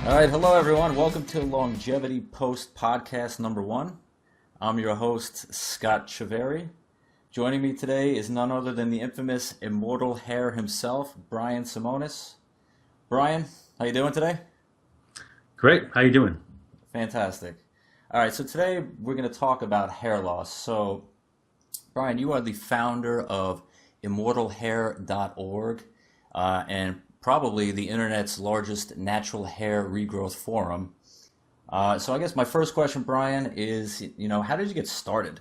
All right, hello everyone. Welcome to Longevity Post Podcast number 1. I'm your host, Scott Chiaveri. Joining me today is none other than the infamous Immortal hair himself, Brian Simonis. Brian, how you doing today? Great. How you doing? Fantastic. All right, so today we're going to talk about hair loss. So, Brian, you are the founder of immortalhair.org and probably the internet's largest natural hair regrowth forum. So I guess my first question, Brian, is, how did you get started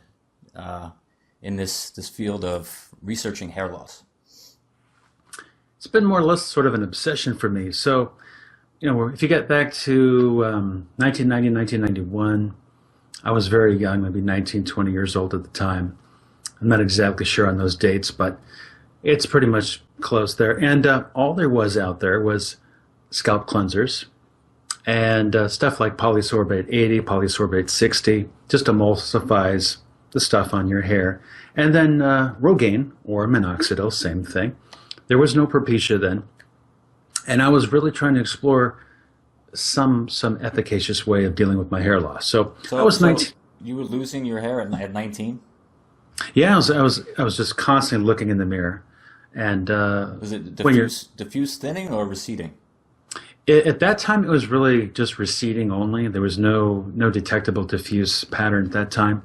in this field of researching hair loss? It's been more or less sort of an obsession for me. So, if you get back to 1990, 1991, I was very young, maybe 19, 20 years old at the time. I'm not exactly sure on those dates, but it's pretty much close there. And all there was out there was scalp cleansers and stuff like polysorbate 80, polysorbate 60, just emulsifies the stuff on your hair. And then Rogaine or minoxidil, same thing. There was no Propecia then. And I was really trying to explore some efficacious way of dealing with my hair loss. So I was 19. You were losing your hair at 19? Yeah, I was just constantly looking in the mirror. And was it diffuse thinning or receding? At that time, it was really just receding only. There was no detectable diffuse pattern at that time,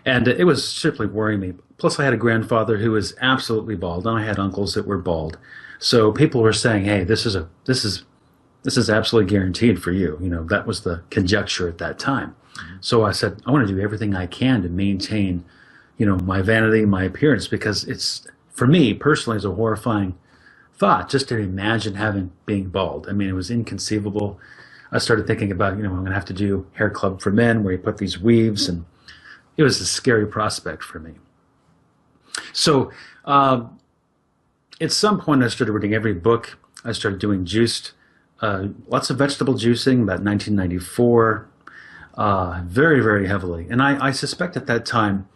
and it was simply worrying me. Plus, I had a grandfather who was absolutely bald, and I had uncles that were bald. So people were saying, "Hey, this is absolutely guaranteed for you." That was the conjecture at that time. So I said, I want to do everything I can to maintain, my vanity, my appearance, because it's, for me personally, is a horrifying thought just to imagine being bald. I mean, it was inconceivable. I started thinking about, I'm going to have to do hair club for men where you put these weaves, and it was a scary prospect for me. So at some point I started reading every book. I started doing lots of vegetable juicing about 1994, very, very heavily. And I suspect at that time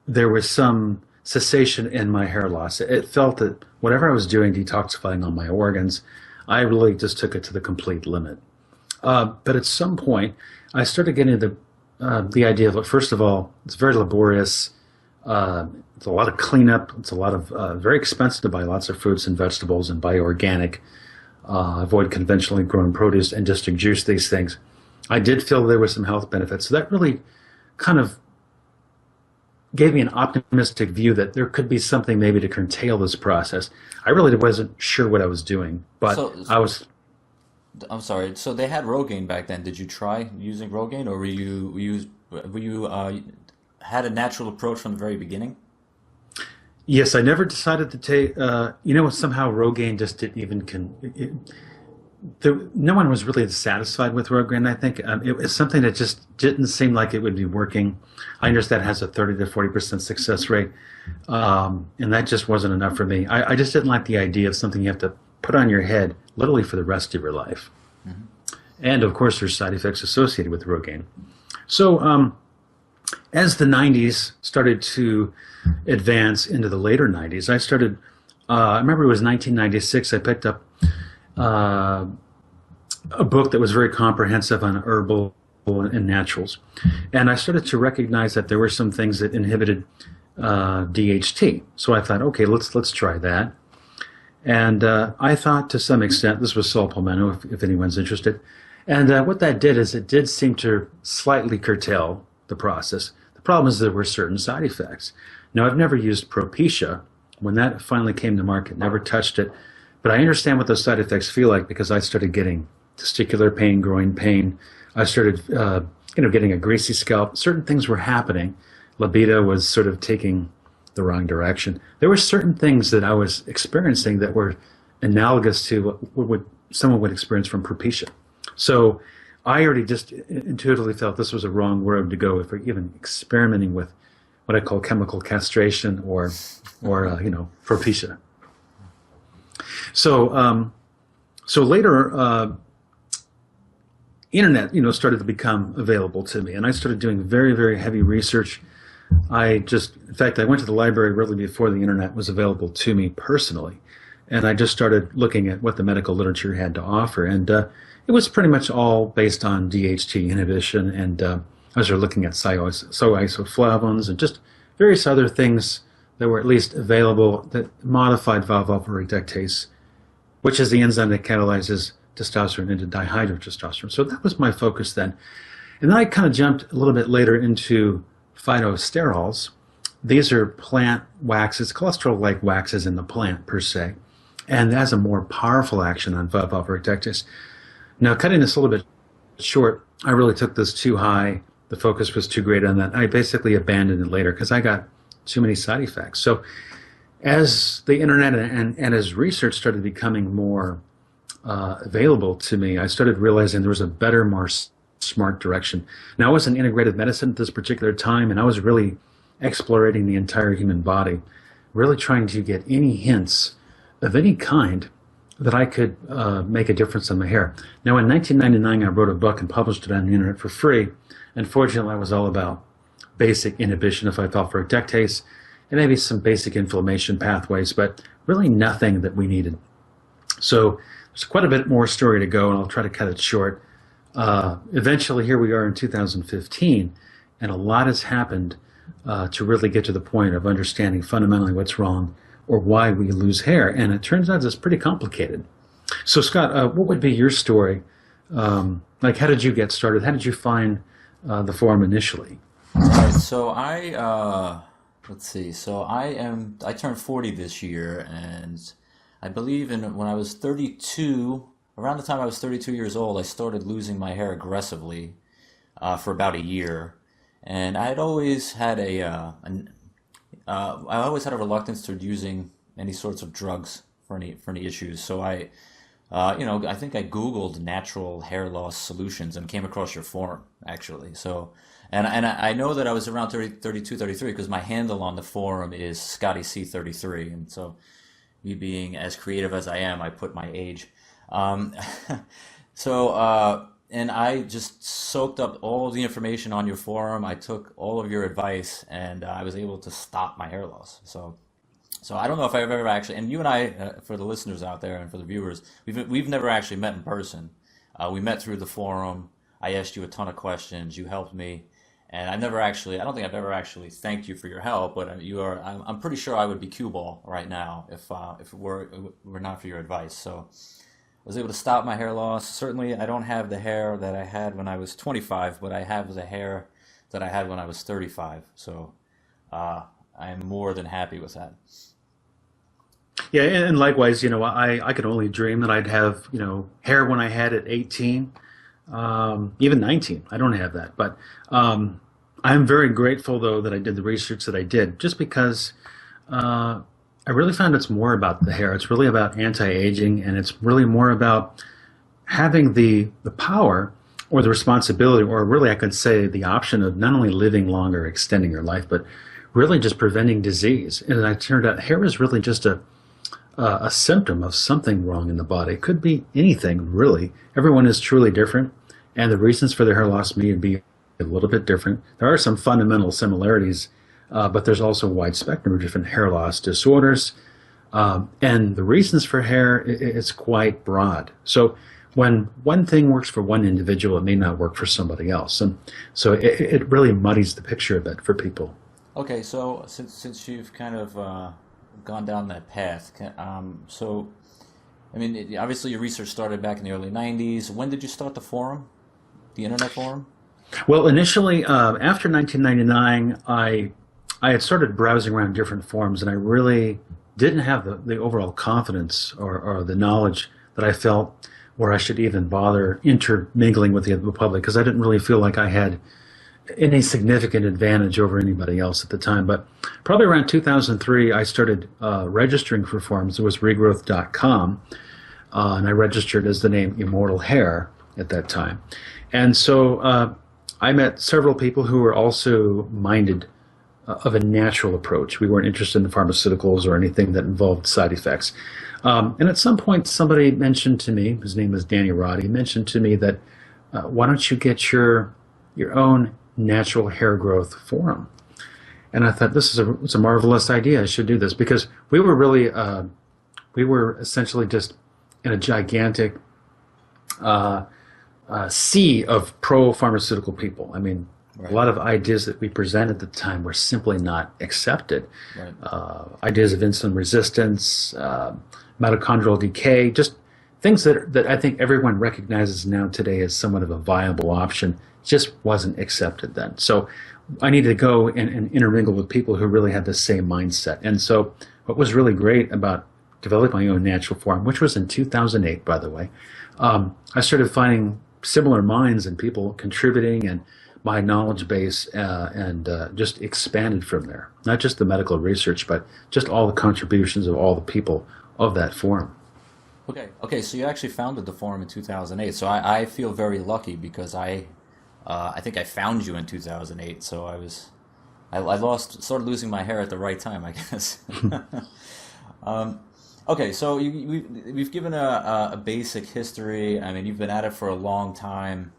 there was some cessation in my hair loss. It felt that whatever I was doing, detoxifying all my organs, I really just took it to the complete limit. But at some point, I started getting the idea of, first of all, it's very laborious. It's a lot of cleanup. It's a lot of very expensive to buy lots of fruits and vegetables and buy organic. Avoid conventionally grown produce and just juice these things. I did feel there were some health benefits. So that really kind of gave me an optimistic view that there could be something maybe to curtail this process. I really wasn't sure what I was doing, but I was. I'm sorry. So they had Rogaine back then. Did you try using Rogaine, or were you had a natural approach from the very beginning? Yes, I never decided to take. Somehow Rogaine just didn't even no one was really satisfied with Rogaine. I think it was something that just didn't seem like it would be working. I understand it has a 30 to 40% success rate, and that just wasn't enough for me. I just didn't like the idea of something you have to put on your head literally for the rest of your life. Mm-hmm. And of course, there's side effects associated with Rogaine. So as the 90s started to advance into the later 90s, I started, I remember it was 1996, I picked up a book that was very comprehensive on herbal and naturals. And I started to recognize that there were some things that inhibited DHT. So I thought, okay, let's try that. And I thought to some extent, this was saw palmetto, if anyone's interested. And what that did is it did seem to slightly curtail the process. The problem is there were certain side effects. Now, I've never used Propecia. When that finally came to market, never touched it. But I understand what those side effects feel like because I started getting testicular pain, groin pain. I started, getting a greasy scalp. Certain things were happening. Libido was sort of taking the wrong direction. There were certain things that I was experiencing that were analogous to what someone would experience from Propecia. So I already just intuitively felt this was a wrong road to go if we're even experimenting with what I call chemical castration or Propecia. So later, internet, started to become available to me, and I started doing very, very heavy research. In fact, I went to the library really before the internet was available to me personally, and I just started looking at what the medical literature had to offer. And it was pretty much all based on DHT inhibition, and I was looking at isoflavones and just various other things that were at least available that modified 5-alpha-reductase, which is the enzyme that catalyzes testosterone into dihydrotestosterone. So that was my focus then. And then I kind of jumped a little bit later into phytosterols. These are plant waxes, cholesterol-like waxes in the plant per se, and that has a more powerful action on 5-alpha-reductase. Now, cutting this a little bit short, I really took this too high. The focus was too great on that. I basically abandoned it later because I got too many side effects. So as the internet and as research started becoming more available to me, I started realizing there was a better, more smart direction. Now, I was in integrative medicine at this particular time, and I was really exploring the entire human body, really trying to get any hints of any kind that I could make a difference in my hair. Now, in 1999, I wrote a book and published it on the internet for free. Unfortunately, I was all about basic inhibition of 5-alpha-reductase and maybe some basic inflammation pathways, but really nothing that we needed. So there's quite a bit more story to go, and I'll try to cut it short. Eventually, here we are in 2015, and a lot has happened to really get to the point of understanding fundamentally what's wrong or why we lose hair. And it turns out it's pretty complicated. So, Scott, what would be your story? Like, how did you get started? How did you find the forum initially? All right, so let's see. So I turned 40 this year, and I believe when I was 32, around the time I was 32 years old, I started losing my hair aggressively for about a year. And I had always had I always had a reluctance to using any sorts of drugs for any issues. So I think I Googled natural hair loss solutions and came across your forum actually. So, and I know that I was around 32, 33 because my handle on the forum is Scotty C33. And so me being as creative as I am, I put my age. And I just soaked up all the information on your forum. I took all of your advice, and I was able to stop my hair loss. So I don't know if I've ever actually, and you and I, for the listeners out there and for the viewers, we've never actually met in person. We met through the forum. I asked you a ton of questions. You helped me, and I don't think I've ever actually thanked you for your help. But I'm pretty sure I would be cue ball right now if it were not for your advice. So I was able to stop my hair loss. Certainly, I don't have the hair that I had when I was 25, but I have the hair that I had when I was 35. So I am more than happy with that. Yeah, and likewise, I could only dream that I'd have, hair when I had at 18, even 19. I don't have that. But I'm very grateful, though, that I did the research that I did, just because I really found it's more about the hair. It's really about anti-aging, and it's really more about having the power or the responsibility, or really I could say the option of not only living longer, extending your life, but really just preventing disease. And it turned out hair is really just a symptom of something wrong in the body. It could be anything, really. Everyone is truly different, and the reasons for their hair loss may be a little bit different. There are some fundamental similarities, but there's also a wide spectrum of different hair loss disorders. And the reasons for hair, it's quite broad. So when one thing works for one individual, it may not work for somebody else. And so it really muddies the picture a bit for people. Okay, so since you've kind of gone down that path, obviously your research started back in the early 90s. When did you start the forum, the internet forum? Well, initially, after 1999, I had started browsing around different forums, and I really didn't have the overall confidence or the knowledge that I felt where I should even bother intermingling with the public, because I didn't really feel like I had any significant advantage over anybody else at the time. But probably around 2003, I started registering for forums. It was regrowth.com, and I registered as the name Immortal Hair at that time. And so I met several people who were also minded of a natural approach. We weren't interested in pharmaceuticals or anything that involved side effects. And at some point, somebody mentioned to me, his name was Danny Roddy, mentioned to me that why don't you get your own natural hair growth forum? And I thought, it's a marvelous idea. I should do this, because we were really we were essentially just in a gigantic sea of pro-pharmaceutical people. I mean, Right. a lot of ideas that we presented at the time were simply not accepted. Right. Ideas of insulin resistance, mitochondrial decay, just things that I think everyone recognizes now today as somewhat of a viable option, just wasn't accepted then. So I needed to go and intermingle with people who really had the same mindset. And so what was really great about developing my own natural form, which was in 2008, by the way, I started finding similar minds and people contributing, and my knowledge base just expanded from there. Not just the medical research, but just all the contributions of all the people of that forum. Okay. So you actually founded the forum in 2008. So I feel very lucky because I think I found you in 2008. So I started losing my hair at the right time, I guess. Okay, so we've given a basic history. I mean, you've been at it for a long time.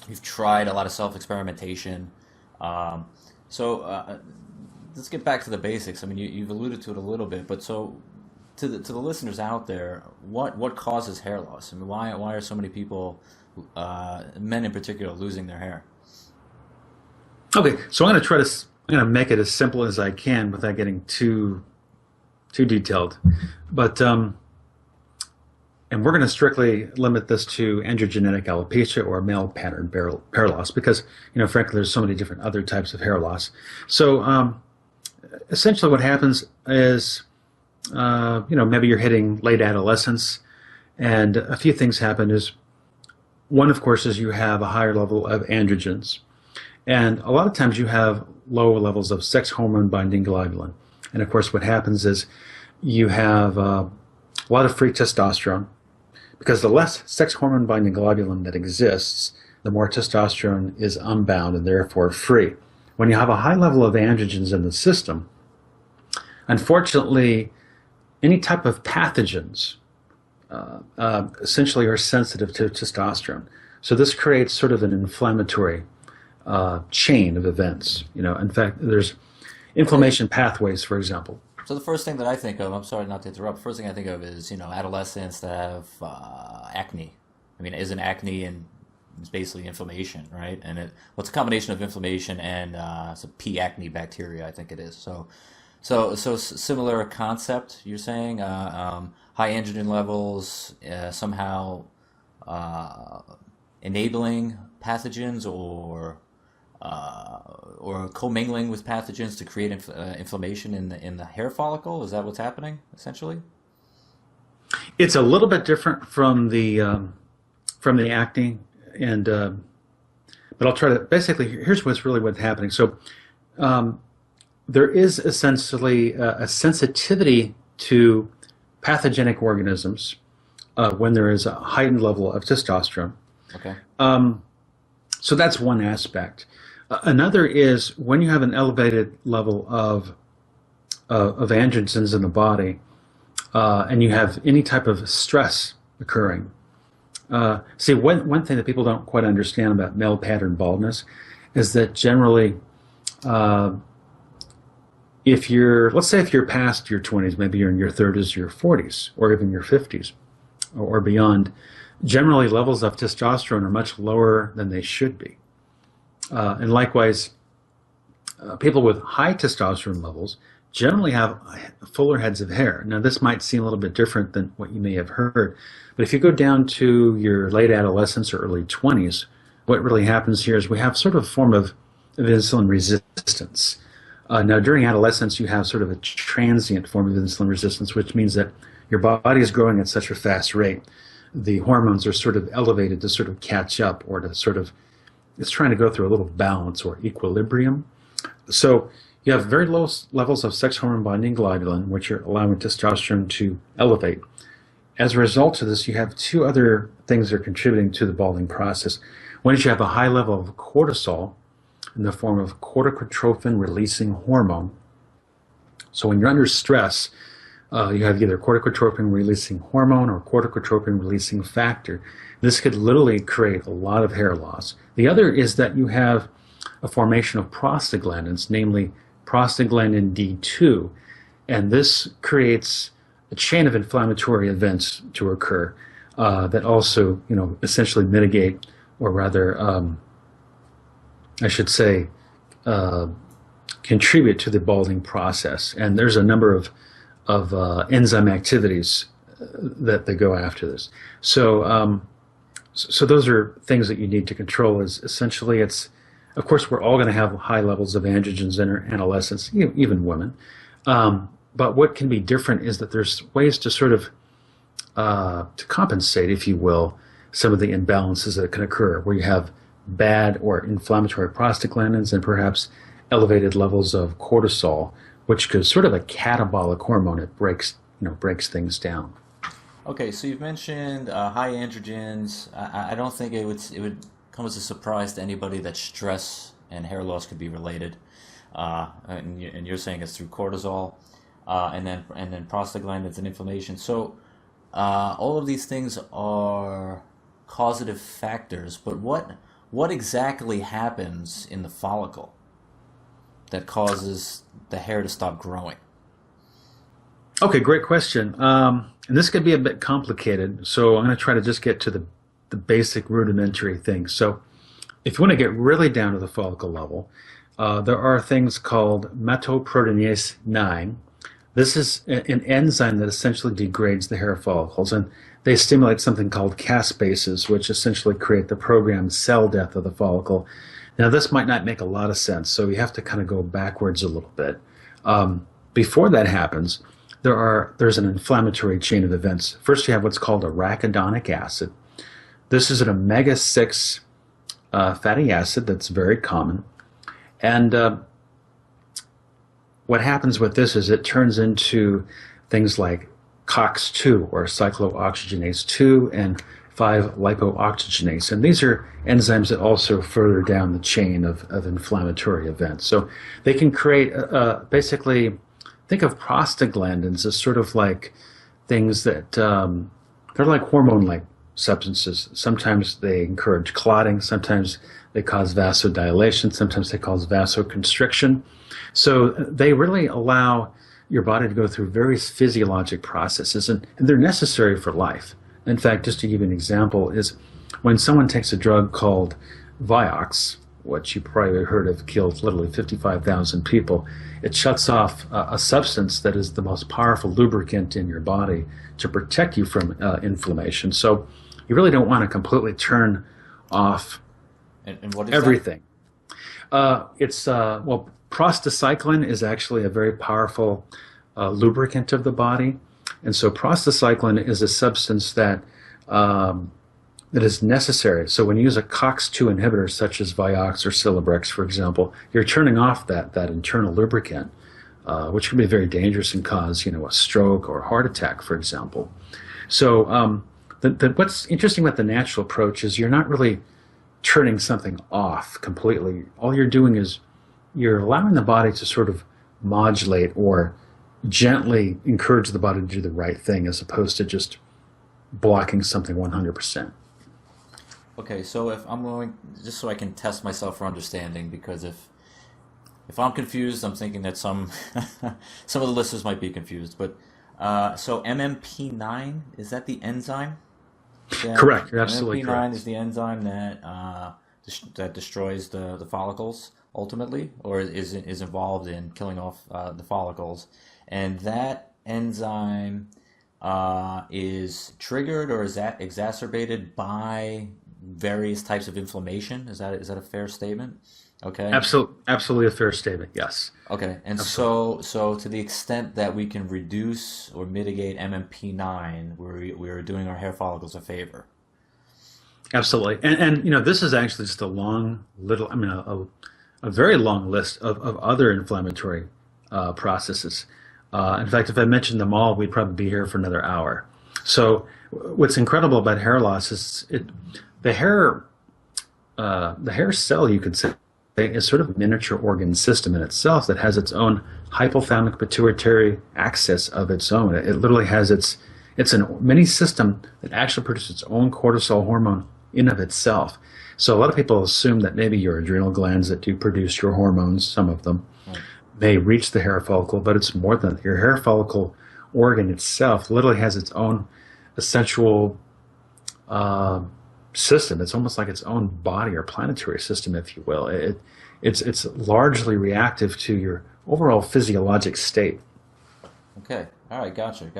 You've tried a lot of self-experimentation. So let's get back to the basics. I mean, you've alluded to it a little bit, but so to the listeners out there, what causes hair loss? I mean, why are so many people, men in particular, losing their hair? Okay, so I'm going to make it as simple as I can without getting too detailed, but and we're going to strictly limit this to androgenetic alopecia or male pattern hair loss because, frankly, there's so many different other types of hair loss. So essentially what happens is, maybe you're hitting late adolescence, and a few things happen. Is one, of course, is you have a higher level of androgens, and a lot of times you have lower levels of sex hormone binding globulin. And of course, what happens is you have a lot of free testosterone, because the less sex hormone binding globulin that exists, the more testosterone is unbound and therefore free. When you have a high level of androgens in the system, unfortunately, any type of pathogens essentially are sensitive to testosterone. So this creates sort of an inflammatory chain of events. In fact, there's inflammation pathways, for example. So the first thing that I think of, I'm sorry not to interrupt, first thing I think of is, adolescents that have acne. I mean, isn't acne and it's basically inflammation, right? And it's a combination of inflammation and some P. acne bacteria, I think it is. So similar concept, you're saying, high androgen levels somehow enabling pathogens or commingling with pathogens to create inflammation in the hair follicle? Is that what's happening essentially? It's a little bit different from the acne, and but I'll try to basically. Here's what's happening. So there is essentially a sensitivity to pathogenic organisms when there is a heightened level of testosterone. Okay. So that's one aspect. Another is when you have an elevated level of androgens in the body, and you have any type of stress occurring. See, one thing that people don't quite understand about male pattern baldness is that generally, let's say if you're past your 20s, maybe you're in your 30s, your 40s, or even your 50s, or beyond, generally levels of testosterone are much lower than they should be. And likewise, people with high testosterone levels generally have fuller heads of hair. Now, this might seem a little bit different than what you may have heard, but if you go down to your late adolescence or early 20s, what really happens here is we have sort of a form of insulin resistance. Now, during adolescence, you have sort of a transient form of insulin resistance, which means that your body is growing at such a fast rate. The hormones are sort of elevated to sort of catch up, or to sort of, it's trying to go through a little balance or equilibrium. So you have very low levels of sex hormone binding globulin, which are allowing testosterone to elevate. As a result of this, you have two other things that are contributing to the balding process. One is you have a high level of cortisol in the form of corticotrophin releasing hormone. So when you're under stress, you have either corticotropin releasing hormone or corticotropin releasing factor. This could literally create a lot of hair loss. The other is that you have a formation of prostaglandins, namely prostaglandin D2, and this creates a chain of inflammatory events to occur that also, essentially mitigate, or rather, I should say, contribute to the balding process. And there's a number of enzyme activities that go after this. So those are things that you need to control. Is essentially, of course, we're all going to have high levels of androgens in our adolescence, even women. But what can be different is that there's ways to sort of to compensate, if you will, some of the imbalances that can occur, where you have bad or inflammatory prostaglandins and perhaps elevated levels of cortisol, which is sort of a catabolic hormone. It breaks things down. Okay, so you've mentioned high androgens. I don't think it would come as a surprise to anybody that stress and hair loss could be related. And you're saying it's through cortisol, and then prostaglandins and inflammation. So all of these things are causative factors. But what exactly happens in the follicle that causes the hair to stop growing? Okay, great question. And this could be a bit complicated, so I'm going to try to just get to the basic rudimentary things. So if you want to get really down to the follicle level, there are things called metoproteinase 9. This is an enzyme that essentially degrades the hair follicles, and they stimulate something called caspases, which essentially create the programmed cell death of the follicle. Now, this might not make a lot of sense, so you have to kind of go backwards a little bit. Before that happens, there's an inflammatory chain of events. First, you have what's called arachidonic acid. This is an omega-6 fatty acid that's very common. And what happens with this is it turns into things like COX-2, or cyclooxygenase 2, and 5-lipooxygenase. And these are enzymes that also further down the chain of inflammatory events. So they can create, basically, think of prostaglandins as sort of like things that, they're like hormone-like substances. Sometimes they encourage clotting, sometimes they cause vasodilation, sometimes they cause vasoconstriction. So they really allow your body to go through various physiologic processes, and they're necessary for life. In fact, just to give you an example, is when someone takes a drug called Vioxx, which you probably heard of, killed literally 55,000 people, it shuts off a substance that is the most powerful lubricant in your body to protect you from inflammation. So you really don't want to completely turn off and what is everything. Well, prostacyclin is actually a very powerful lubricant of the body. And so prostacyclin is a substance that is necessary. So when you use a COX-2 inhibitor, such as Vioxx or Celebrex, for example, you're turning off that internal lubricant, which can be very dangerous and cause, a stroke or a heart attack, for example. So what's interesting about the natural approach is you're not really turning something off completely. All you're doing is you're allowing the body to sort of modulate or gently encourage the body to do the right thing, as opposed to just blocking something 100%. Okay, so if I'm going, just so I can test myself for understanding, because if I'm confused, I'm thinking that some some of the listeners might be confused. But so MMP9, is that the enzyme? Correct. You're absolutely MMP9 correct. is the enzyme that that destroys the follicles ultimately, or is involved in killing off the follicles, and that enzyme is triggered, or is that exacerbated by various types of inflammation? Is that a fair statement? Okay. Absolutely a fair statement. Yes. Okay. And so to the extent that we can reduce or mitigate MMP9, we're doing our hair follicles a favor. Absolutely. And this is actually just a very long list of other inflammatory processes. In fact, if I mentioned them all, we'd probably be here for another hour. So what's incredible about hair loss is the hair cell, you could say, is sort of a miniature organ system in itself that has its own hypothalamic pituitary axis of its own. It literally has it's a mini system that actually produces its own cortisol hormone in of itself. So a lot of people assume that maybe your adrenal glands that do produce your hormones, some of them, may reach the hair follicle, but it's more than that. Your hair follicle organ itself literally has its own essential uh, system. It's almost like its own body or planetary system, if you will. It's largely reactive to your overall physiologic state. Okay. All right. Gotcha.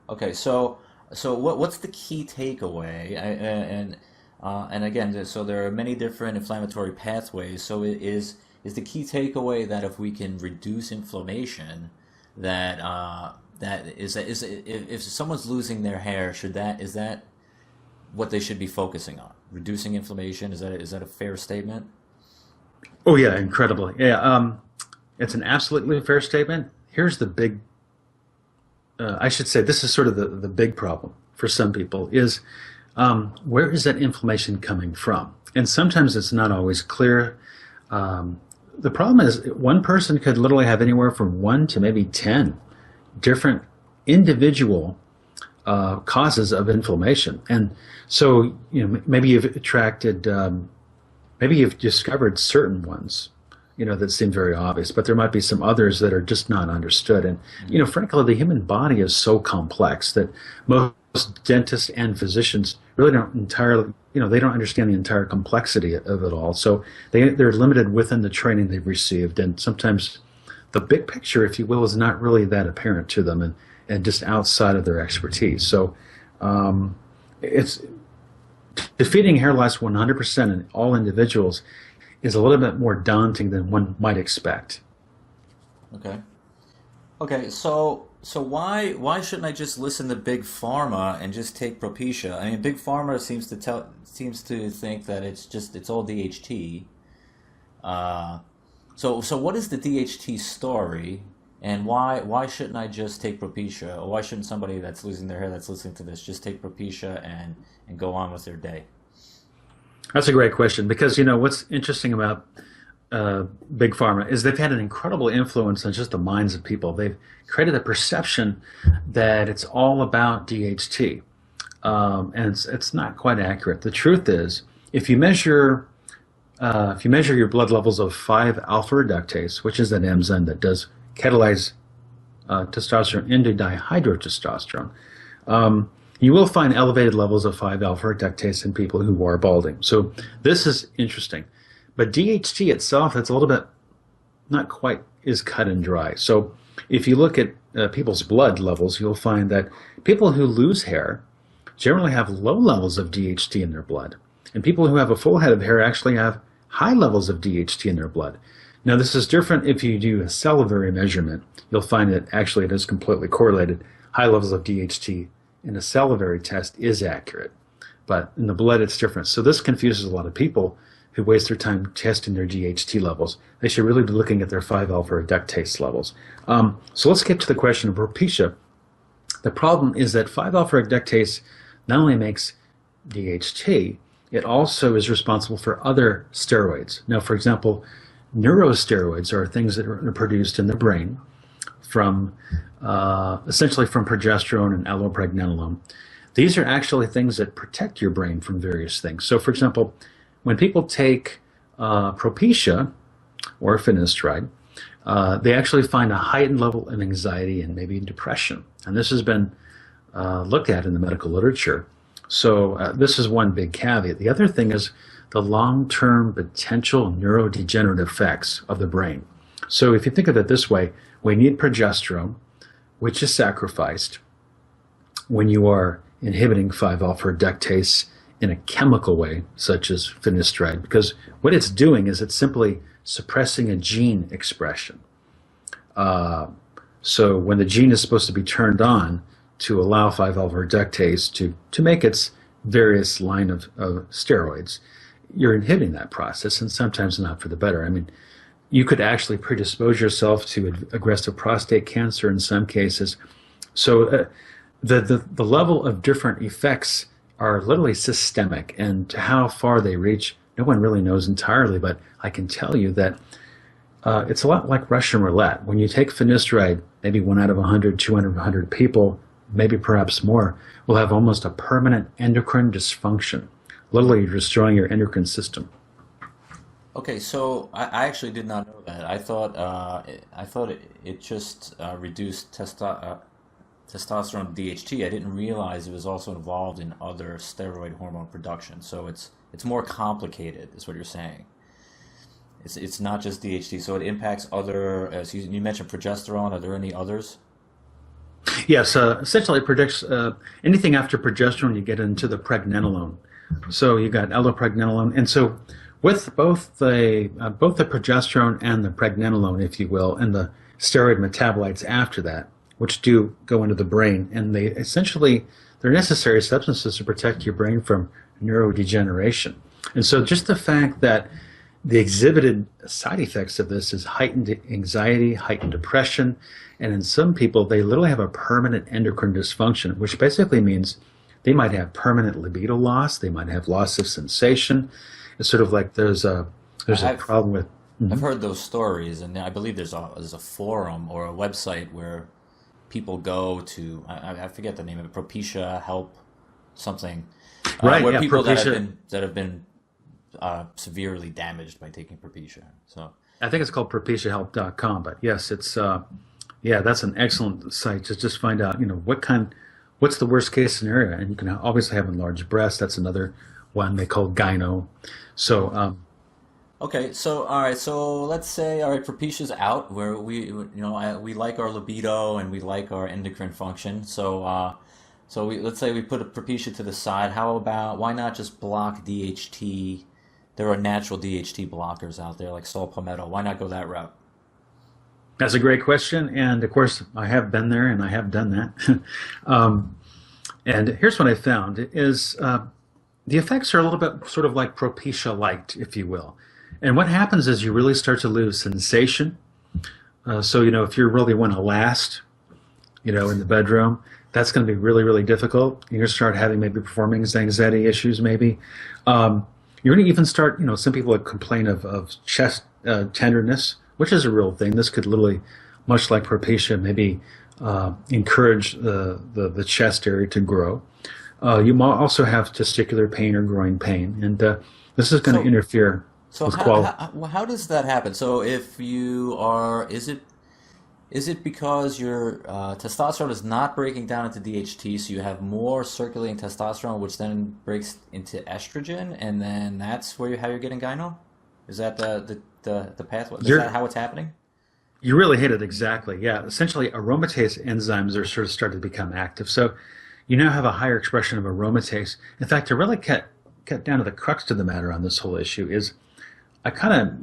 Okay. So what's the key takeaway? And again, so there are many different inflammatory pathways. So is the key takeaway that if we can reduce inflammation, that that is if someone's losing their hair, is that what they should be focusing on? Reducing inflammation? Is that a fair statement? Oh yeah, incredibly. Yeah, it's an absolutely fair statement. Here's the big, I should say, this is sort of the big problem for some people is where is that inflammation coming from? And sometimes it's not always clear. The problem is one person could literally have anywhere from 1 to maybe 10 different individual causes of inflammation. And so, maybe you've maybe you've discovered certain ones, that seem very obvious, but there might be some others that are just not understood. And, frankly, the human body is so complex that most dentists and physicians really don't entirely, they don't understand the entire complexity of it all. So they're limited within the training they've received. And sometimes the big picture, if you will, is not really that apparent to them and just outside of their expertise. So it's defeating hair loss 100% in all individuals is a little bit more daunting than one might expect. Okay. Okay. So why shouldn't I just listen to Big Pharma and just take Propecia? I mean, Big Pharma seems to think that it's all DHT. Uh, so what is the DHT story, and why shouldn't I just take Propecia, or why shouldn't somebody that's losing their hair that's listening to this just take Propecia and go on with their day? That's a great question because, what's interesting about Big Pharma is they've had an incredible influence on just the minds of people. They've created a perception that it's all about DHT, and it's not quite accurate. The truth is, if you measure your blood levels of 5-alpha reductase, which is an enzyme that does catalyze testosterone into dihydrotestosterone, you will find elevated levels of 5-alpha reductase in people who are balding. So this is interesting. But DHT itself, it's a little bit not quite is cut and dry. So if you look at people's blood levels, you'll find that people who lose hair generally have low levels of DHT in their blood. And people who have a full head of hair actually have high levels of DHT in their blood. Now, this is different if you do a salivary measurement. You'll find that actually it is completely correlated. High levels of DHT in a salivary test is accurate, but in the blood it's different. So this confuses a lot of people who waste their time testing their DHT levels. They should really be looking at their 5-alpha reductase levels. So let's get to the question of Propecia. The problem is that 5-alpha reductase not only makes DHT, it also is responsible for other steroids. Now, for example, neurosteroids are things that are produced in the brain from essentially from progesterone and allopregnanolone. These are actually things that protect your brain from various things. So, for example, when people take Propecia or finasteride, they actually find a heightened level of anxiety and maybe depression. And this has been looked at in the medical literature. So this is one big caveat. The other thing is the long-term potential neurodegenerative effects of the brain. So if you think of it this way, we need progesterone, which is sacrificed when you are inhibiting 5-alpha reductase in a chemical way, such as finasteride, because what it's doing is it's simply suppressing a gene expression. So when the gene is supposed to be turned on to allow 5-alpha reductase to make its various line of steroids, you're inhibiting that process, and sometimes not for the better. I mean, you could actually predispose yourself to aggressive prostate cancer in some cases. So the level of different effects are literally systemic, and to how far they reach, no one really knows entirely, but I can tell you that it's a lot like Russian roulette. When you take finasteride, maybe 1 out of 100, 200, 100 people, maybe perhaps more, will have almost a permanent endocrine dysfunction. Literally, you're destroying your endocrine system. Okay, so I actually did not know that. I thought it just reduced testosterone DHT, I didn't realize it was also involved in other steroid hormone production. So it's more complicated, is what you're saying. It's not just DHT, so it impacts other, as you mentioned progesterone. Are there any others? Yes, essentially it predicts anything after progesterone, you get into the pregnenolone. So you got allopregnenolone, and so with both the progesterone and the pregnenolone, if you will, and the steroid metabolites after that, which do go into the brain, and they're necessary substances to protect your brain from neurodegeneration. And so just the fact that the exhibited side effects of this is heightened anxiety, heightened depression, and in some people, they literally have a permanent endocrine dysfunction, which basically means they might have permanent libido loss, they might have loss of sensation. It's sort of like there's a problem with. Mm-hmm. I've heard those stories, and I believe there's a forum or a website where people go to, I forget the name of it, Propecia help something, right? Where yeah, people Propecia. that have been severely damaged by taking Propecia. So I think it's called propeciahelp.com, but yes, it's that's an excellent site to just find out, what's the worst case scenario, and you can obviously have enlarged breast. That's another one they call gyno. So okay, so all right, so let's say all right, Propecia's out where we like our libido and we like our endocrine function. So let's say we put a Propecia to the side. How about why not just block DHT? There are natural DHT blockers out there like saw palmetto. Why not go that route? that's a great question, and of course I have been there and I have done that. And here's what I found is the effects are a little bit sort of like Propecia light, if you will. And what happens is you really start to lose sensation. So if you really want to last, in the bedroom, that's going to be really, really difficult. You're going to start having maybe performance anxiety issues, maybe. You're going to even start, some people would complain of chest tenderness, which is a real thing. This could literally, much like Propecia, maybe encourage the chest area to grow. You might also have testicular pain or groin pain, and this is going to interfere with quality. How does that happen? So if you are, is it because your testosterone is not breaking down into DHT, so you have more circulating testosterone, which then breaks into estrogen, and then that's how you're getting gyno? Is that the pathway? Is that how it's happening? You really hit it exactly. Yeah, essentially aromatase enzymes are sort of starting to become active. So you now have a higher expression of aromatase. In fact, to really cut down to the crux of the matter on this whole issue is, I kind of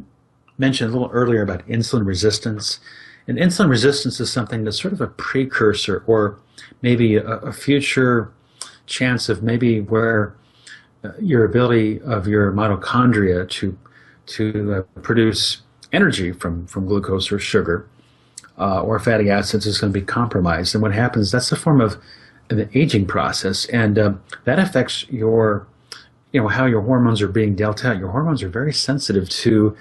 mentioned a little earlier about insulin resistance. And insulin resistance is something that's sort of a precursor or maybe a future chance of maybe where your ability of your mitochondria to produce energy from glucose or sugar or fatty acids is going to be compromised. And what happens, that's a form of an aging process. And that affects your, how your hormones are being dealt out. Your hormones are very sensitive to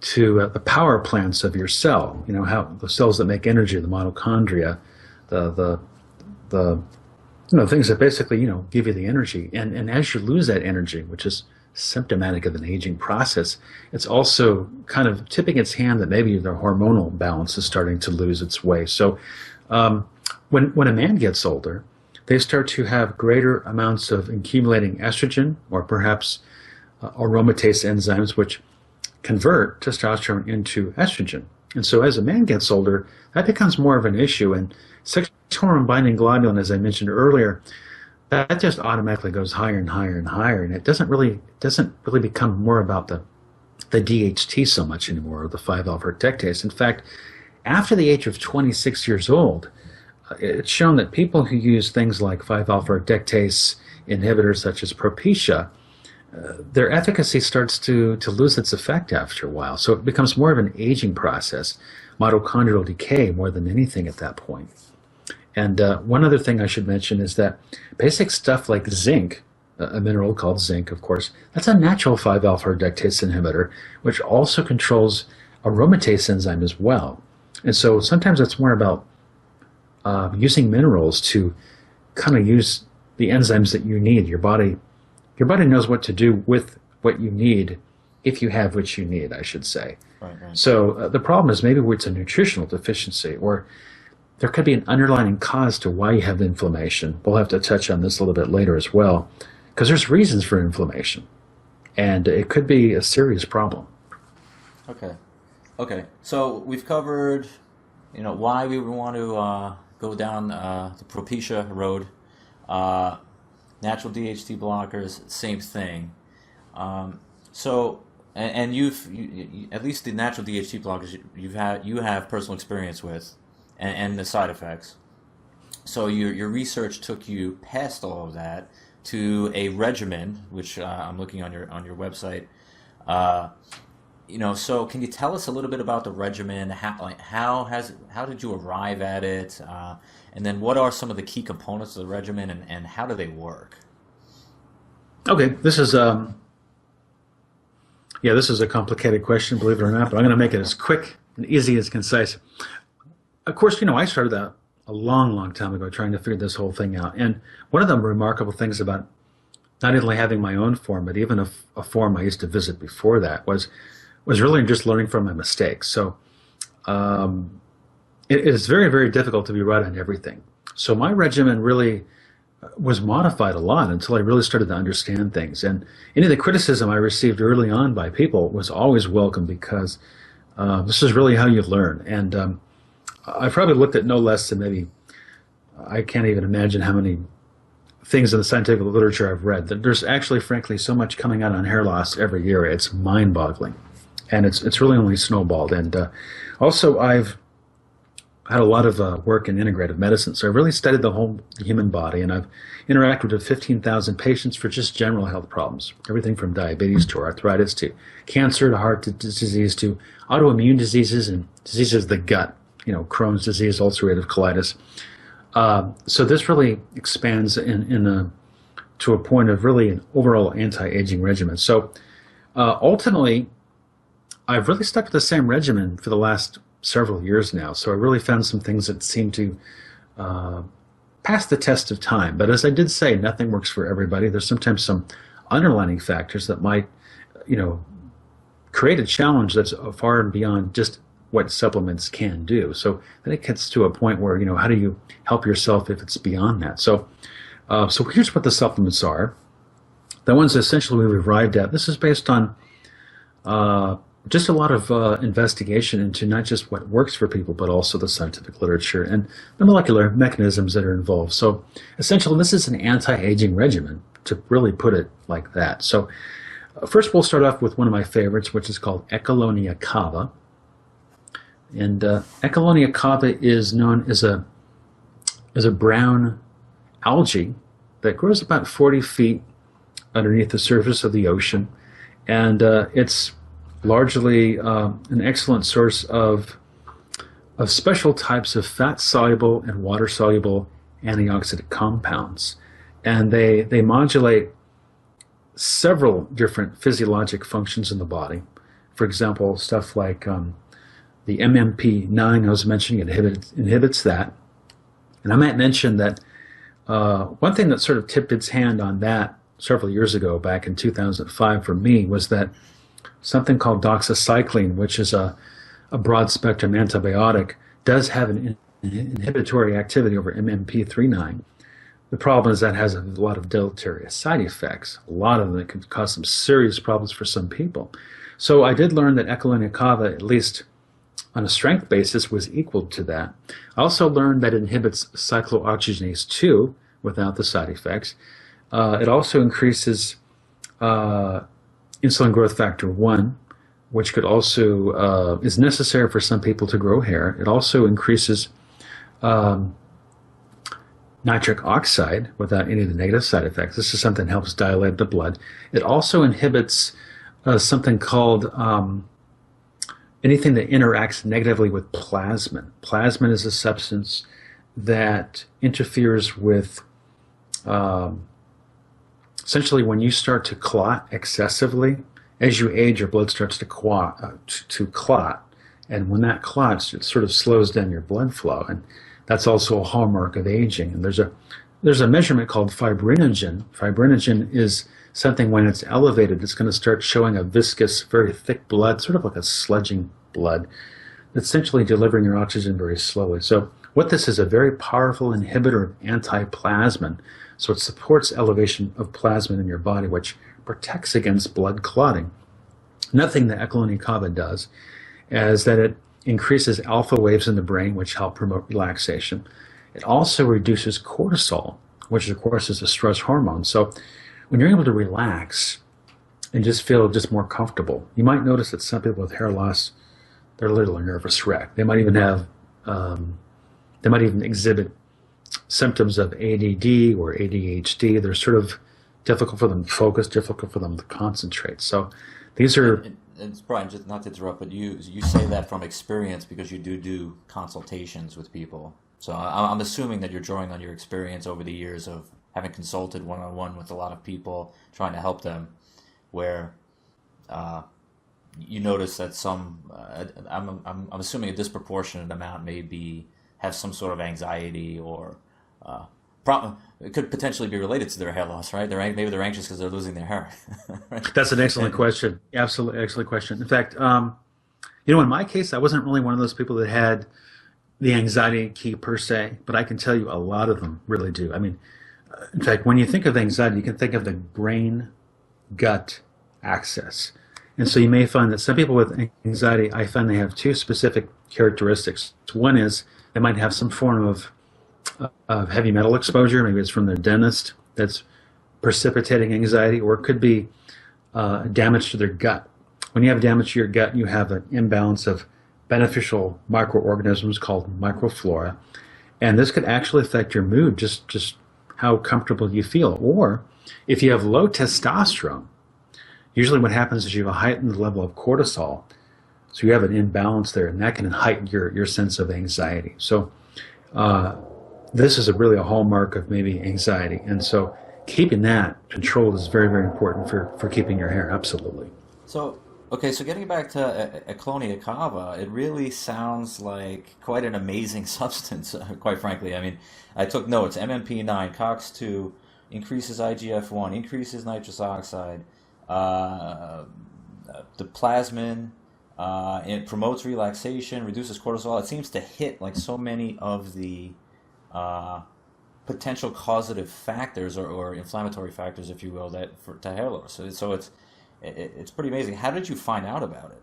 the power plants of your cell, how the cells that make energy, the mitochondria, the things that basically, give you the energy. And as you lose that energy, which is symptomatic of an aging process, it's also kind of tipping its hand that maybe the hormonal balance is starting to lose its way. So when a man gets older, they start to have greater amounts of accumulating estrogen or perhaps aromatase enzymes, which convert testosterone into estrogen. And so as a man gets older, that becomes more of an issue. And sex hormone binding globulin, as I mentioned earlier, that just automatically goes higher and higher and higher. And it doesn't really become more about the DHT so much anymore, or the 5-alpha reductase. In fact, after the age of 26 years old, it's shown that people who use things like 5-alpha reductase inhibitors such as Propecia, their efficacy starts to lose its effect after a while. So it becomes more of an aging process, mitochondrial decay more than anything at that point. And one other thing I should mention is that basic stuff like zinc, a mineral called zinc, of course, that's a natural 5-alpha reductase inhibitor, which also controls aromatase enzyme as well. And so sometimes it's more about using minerals to kind of use the enzymes that you need. Your body knows what to do with what you need, if you have what you need, I should say. Right. So the problem is maybe it's a nutritional deficiency, or there could be an underlying cause to why you have the inflammation. We'll have to touch on this a little bit later as well, because there's reasons for inflammation, and it could be a serious problem. Okay. Okay. So we've covered, why we would want to go down the Propecia road. Natural DHT blockers, same thing. So, and you, at least the natural DHT blockers you have personal experience with, and the side effects. So your research took you past all of that to a regimen, which I'm looking on your website. So can you tell us a little bit about the regimen? How did you arrive at it? And then what are some of the key components of the regimen, and how do they work? Okay, this is a complicated question, believe it or not, but I'm going to make it as quick and easy as concise. Of course, I started out a long, long time ago trying to figure this whole thing out. And one of the remarkable things about not only having my own form, but even a form I used to visit before that was really just learning from my mistakes. So it is very, very difficult to be right on everything. So my regimen really was modified a lot until I really started to understand things. And any of the criticism I received early on by people was always welcome, because this is really how you learn. And I probably looked at no less than maybe, I can't even imagine how many things in the scientific literature I've read. That there's actually, frankly, so much coming out on hair loss every year. It's mind-boggling. And it's really only snowballed. And also, I've had a lot of work in integrative medicine, so I really studied the whole human body, and I've interacted with 15,000 patients for just general health problems, everything from diabetes to arthritis to cancer to heart disease to autoimmune diseases and diseases of the gut, Crohn's disease, ulcerative colitis. So this really expands to a point of really an overall anti-aging regimen. So ultimately, I've really stuck with the same regimen for the last several years now. So I really found some things that seem to pass the test of time. But as I did say, nothing works for everybody. There's sometimes some underlying factors that might, create a challenge that's far and beyond just what supplements can do. So then it gets to a point where, how do you help yourself if it's beyond that? So here's what the supplements are. The ones essentially we've arrived at. This is based on just a lot of investigation into not just what works for people, but also the scientific literature and the molecular mechanisms that are involved. So essentially, this is an anti-aging regimen, to really put it like that. So first, we'll start off with one of my favorites, which is called Ecolonia cava. And Ecolonia cava is known as a brown algae that grows about 40 feet underneath the surface of the ocean. And it's largely an excellent source of special types of fat-soluble and water-soluble antioxidant compounds. And they modulate several different physiologic functions in the body. For example, stuff like the MMP9 I was mentioning, inhibits that. And I might mention that one thing that sort of tipped its hand on that several years ago, back in 2005 for me, was that something called doxycycline, which is a broad-spectrum antibiotic, does have an inhibitory activity over MMP39. The problem is that has a lot of deleterious side effects. A lot of them that can cause some serious problems for some people. So I did learn that Ecolonia cava, at least on a strength basis, was equal to that. I also learned that it inhibits cyclooxygenase 2 without the side effects. It also increases insulin growth factor 1, which could also is necessary for some people to grow hair. It also increases nitric oxide without any of the negative side effects. This is something that helps dilate the blood. It also inhibits something called anything that interacts negatively with plasmin. Plasmin is a substance that interferes with essentially, when you start to clot excessively, as you age, your blood starts to clot. And when that clots, it sort of slows down your blood flow. And that's also a hallmark of aging. And there's a measurement called fibrinogen. Fibrinogen is something, when it's elevated, it's going to start showing a viscous, very thick blood, sort of like a sludging blood, that's essentially delivering your oxygen very slowly. So What this is, a very powerful inhibitor of antiplasmin. So it supports elevation of plasmin in your body, which protects against blood clotting. Nothing that Echolenia cava does is that it increases alpha waves in the brain, which help promote relaxation. It also reduces cortisol, which of course is a stress hormone. So when you're able to relax and just feel just more comfortable, you might notice that some people with hair loss, they're a little nervous wreck. They might even have, they might even exhibit symptoms of ADD or ADHD. They're sort of difficult for them to focus, difficult for them to concentrate. So these are... And Brian, just not to interrupt, but you say that from experience because you do consultations with people. So I'm assuming that you're drawing on your experience over the years of having consulted one-on-one with a lot of people, trying to help them, where you notice that some, I'm assuming a disproportionate amount have some sort of anxiety or it could potentially be related to their hair loss, right? Maybe they're anxious because they're losing their hair. Right? That's an excellent question. Absolutely excellent question. In fact, in my case, I wasn't really one of those people that had the anxiety key per se, but I can tell you a lot of them really do. I mean, in fact, when you think of anxiety, you can think of the brain-gut axis. And so you may find that some people with anxiety, I find they have two specific characteristics. One is they might have some form of heavy metal exposure. Maybe it's from their dentist that's precipitating anxiety, or it could be damage to their gut. When you have damage to your gut, you have an imbalance of beneficial microorganisms called microflora, and this could actually affect your mood, just how comfortable you feel. Or if you have low testosterone, usually what happens is you have a heightened level of cortisol, so you have an imbalance there, and that can heighten your sense of anxiety. So this is really a hallmark of maybe anxiety, and so keeping that controlled is very, very important for keeping your hair. Absolutely. So, okay, so getting back to Echolenia cava, it really sounds like quite an amazing substance, quite frankly. I mean, I took notes. MMP9, COX-2, increases IGF-1, increases nitrous oxide, the plasmin, it promotes relaxation, reduces cortisol. It seems to hit like so many of the potential causative factors or inflammatory factors, if you will, to hair loss. So it's pretty amazing. How did you find out about it?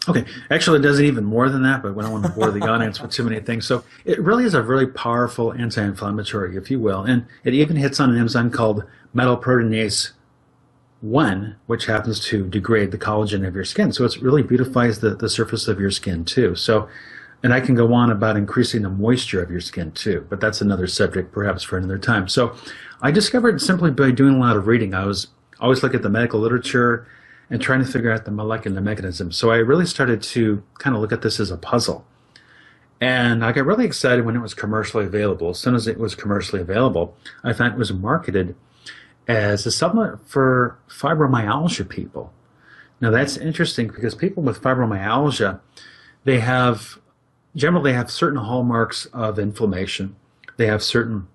Okay, actually it does it even more than that, but we don't want to bore the audience with too many things. So it really is a really powerful anti-inflammatory, if you will, and it even hits on an enzyme called metalproteinase 1, which happens to degrade the collagen of your skin. So it really beautifies the surface of your skin too. So, and I can go on about increasing the moisture of your skin too, but that's another subject perhaps for another time. So I discovered simply by doing a lot of reading. I was always look at the medical literature and trying to figure out the molecular mechanism. So I really started to kind of look at this as a puzzle. And I got really excited when it was commercially available. As soon as it was commercially available, I found it was marketed as a supplement for fibromyalgia people. Now that's interesting because people with fibromyalgia, generally they have certain hallmarks of inflammation. They have certain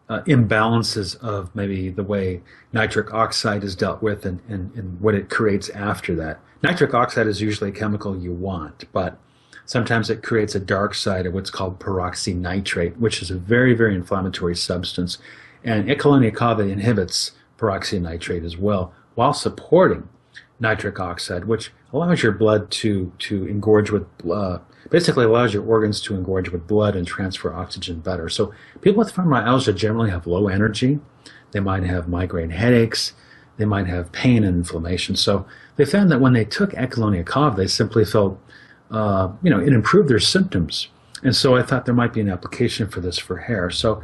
imbalances of maybe the way nitric oxide is dealt with and what it creates after that. Nitric oxide is usually a chemical you want, but sometimes it creates a dark side of what's called peroxynitrate, which is a very, very inflammatory substance. And Echolenia cava inhibits peroxynitrate as well, while supporting nitric oxide, which allows your blood to engorge with basically allows your organs to engorge with blood and transfer oxygen better. So people with fibromyalgia generally have low energy. They might have migraine headaches. They might have pain and inflammation. So they found that when they took Echolenia cava, they simply felt, it improved their symptoms. And so I thought there might be an application for this for hair. So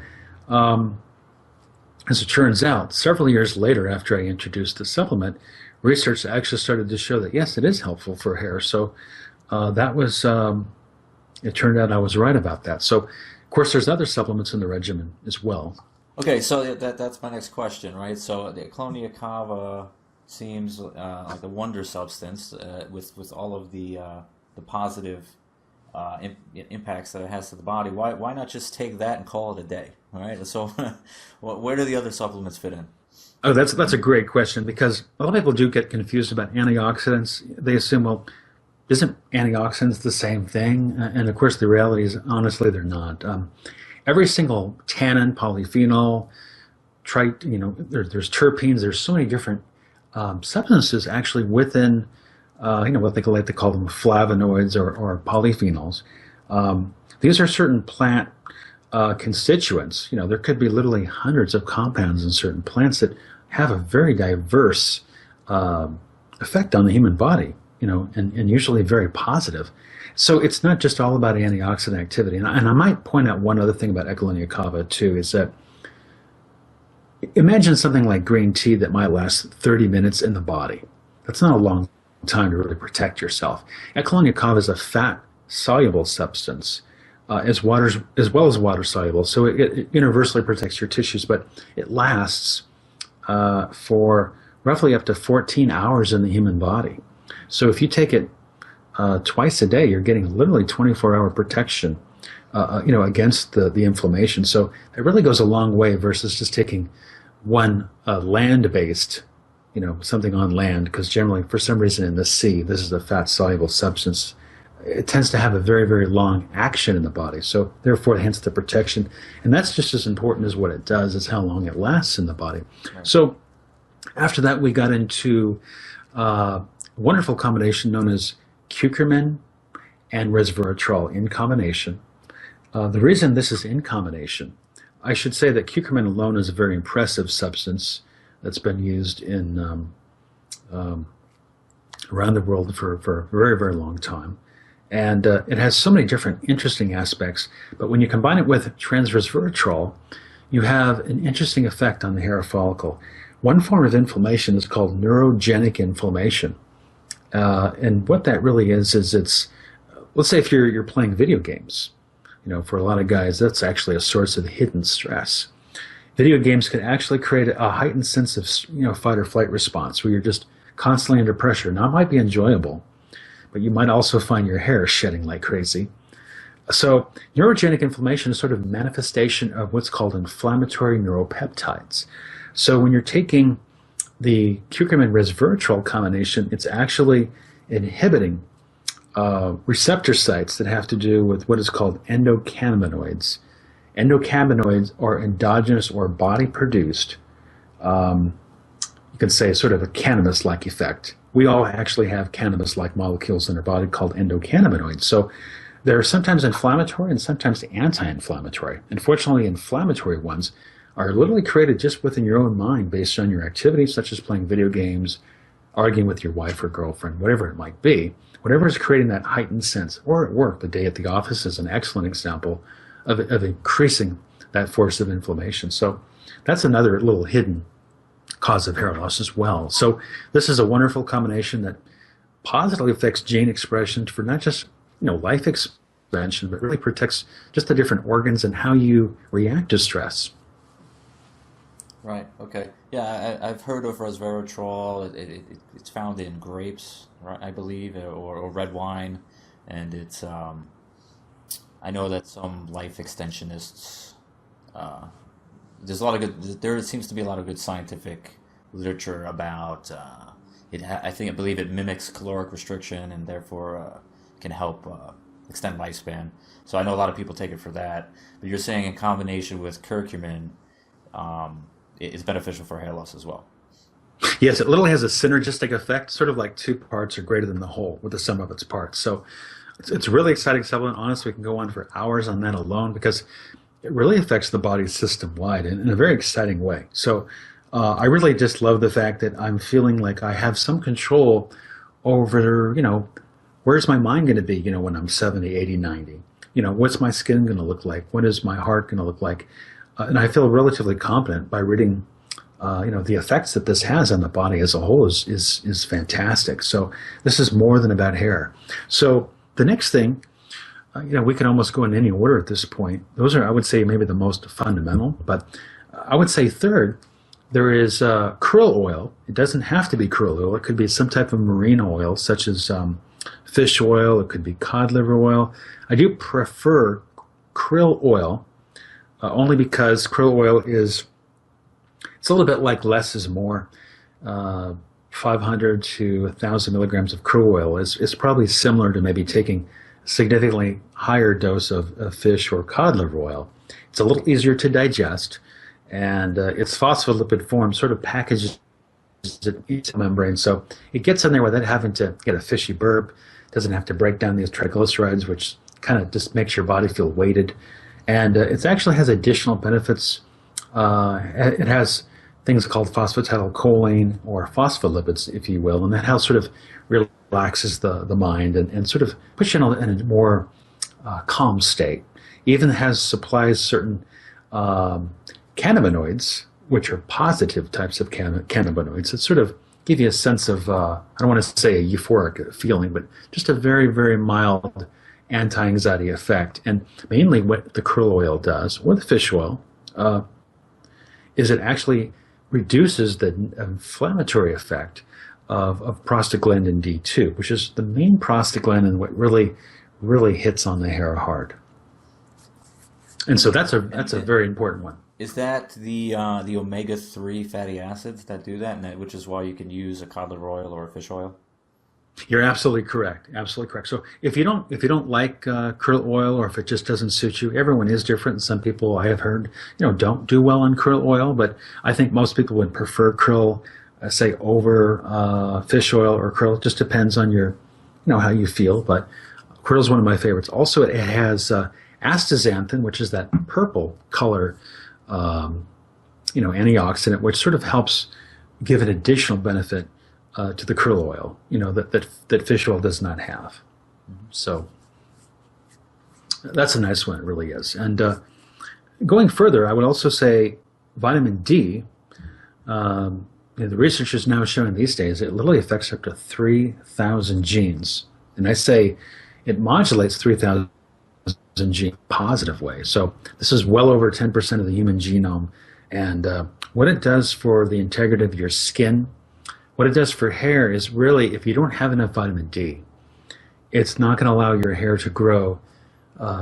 as it turns out, several years later after I introduced the supplement, research actually started to show that, yes, it is helpful for hair. So that was, it turned out I was right about that. So, of course, there's other supplements in the regimen as well. Okay, so that's my next question, right? So the Echolenia cava seems like a wonder substance with all of the positive impacts that it has to the body. Why not just take that and call it a day? All right. So where do the other supplements fit in? Oh, that's a great question, because a lot of people do get confused about antioxidants. They assume, well, Isn't antioxidants the same thing? And of course, the reality is, honestly, they're not. Every single tannin, polyphenol, there's terpenes. There's so many different substances actually within, what they like to call them flavonoids or polyphenols. These are certain plant constituents. There could be literally hundreds of compounds in certain plants that have a very diverse effect on the human body, and usually very positive. So it's not just all about antioxidant activity. And I might point out one other thing about Echinacea cava too, is that imagine something like green tea that might last 30 minutes in the body. That's not a long time to really protect yourself. Echinacea cava is a fat-soluble substance, as well as water-soluble. So it universally protects your tissues, but it lasts for roughly up to 14 hours in the human body. So if you take it twice a day, you're getting literally 24-hour protection, against the inflammation. So it really goes a long way versus just taking one land-based, something on land, because generally, for some reason in the sea, this is a fat-soluble substance. It tends to have a very, very long action in the body. So therefore, hence the protection. And that's just as important as what it does, is how long it lasts in the body. Right. So after that, we got into a wonderful combination known as curcumin and resveratrol in combination. The reason this is in combination, I should say that curcumin alone is a very impressive substance that's been used in around the world for a very, very long time. And it has so many different interesting aspects. But when you combine it with resveratrol, you have an interesting effect on the hair follicle. One form of inflammation is called neurogenic inflammation. And what that really is it's, let's say if you're playing video games, for a lot of guys, that's actually a source of hidden stress. Video games can actually create a heightened sense of, fight or flight response where you're just constantly under pressure. Now, it might be enjoyable, but you might also find your hair shedding like crazy. So neurogenic inflammation is sort of a manifestation of what's called inflammatory neuropeptides. So when you're taking the curcumin resveratrol combination, it's actually inhibiting receptor sites that have to do with what is called endocannabinoids. Endocannabinoids are endogenous or body-produced, you could say sort of a cannabis-like effect. We all actually have cannabis-like molecules in our body called endocannabinoids. So they're sometimes inflammatory and sometimes anti-inflammatory. Unfortunately, inflammatory ones are literally created just within your own mind based on your activities, such as playing video games, arguing with your wife or girlfriend, whatever it might be. Whatever is creating that heightened sense, or at work, the day at the office is an excellent example of increasing that force of inflammation. So that's another little hidden cause of hair loss as well. So this is a wonderful combination that positively affects gene expression for not just life expansion, but really protects just the different organs and how you react to stress. Right. Okay. Yeah, I've heard of resveratrol. It's found in grapes, right, I believe, or red wine, and it's. I know that some life extensionists. There's a lot of good. There seems to be a lot of good scientific literature about it. I believe it mimics caloric restriction and therefore can help extend lifespan. So I know a lot of people take it for that. But you're saying in combination with curcumin. Is beneficial for hair loss as well. Yes, it literally has a synergistic effect, sort of like two parts are greater than the whole with the sum of its parts. So it's a really exciting supplement. Honestly, we can go on for hours on that alone because it really affects the body system-wide in a very exciting way. So I really just love the fact that I'm feeling like I have some control over, where's my mind going to be, when I'm 70, 80, 90? What's my skin going to look like? What is my heart going to look like? And I feel relatively confident by reading, the effects that this has on the body as a whole is fantastic. So this is more than about hair. So the next thing, we can almost go in any order at this point. Those are, I would say, maybe the most fundamental. But I would say third, there is krill oil. It doesn't have to be krill oil. It could be some type of marine oil, such as fish oil. It could be cod liver oil. I do prefer krill oil. Only because krill oil it's a little bit like less is more. 500 to 1,000 milligrams of krill oil is probably similar to maybe taking a significantly higher dose of fish or cod liver oil. It's a little easier to digest, and its phospholipid form sort of packages it into the membrane, so it gets in there without having to get a fishy burp. Doesn't have to break down these triglycerides, which kind of just makes your body feel weighted. And it actually has additional benefits. It has things called phosphatidylcholine, or phospholipids, if you will, and that how sort of relaxes the mind and sort of puts you in a more calm state. Even has supplies certain cannabinoids, which are positive types of cannabinoids that sort of give you a sense of, I don't want to say a euphoric feeling, but just a very, very mild anti-anxiety effect. And mainly what the krill oil does, or the fish oil, is it actually reduces the inflammatory effect of prostaglandin D2, which is the main prostaglandin what really, really hits on the hair hard. And so that's a very important one. Is that the omega-3 fatty acids that do that, which is why you can use a cod liver oil or a fish oil? You're absolutely correct. Absolutely correct. So if you don't like krill oil, or if it just doesn't suit you, everyone is different. Some people I have heard, don't do well on krill oil, but I think most people would prefer krill, say, over fish oil or krill. It just depends on your, how you feel. But krill is one of my favorites. Also, it has astaxanthin, which is that purple color, antioxidant, which sort of helps give an additional benefit to the krill oil, that fish oil does not have. So that's a nice one, it really is. And going further, I would also say vitamin D. The research is now showing these days it literally affects up to 3,000 genes, and I say it modulates 3,000 genes in a positive way. So this is well over 10% of the human genome, and what it does for the integrity of your skin. What it does for hair is really, if you don't have enough vitamin D, it's not going to allow your hair to grow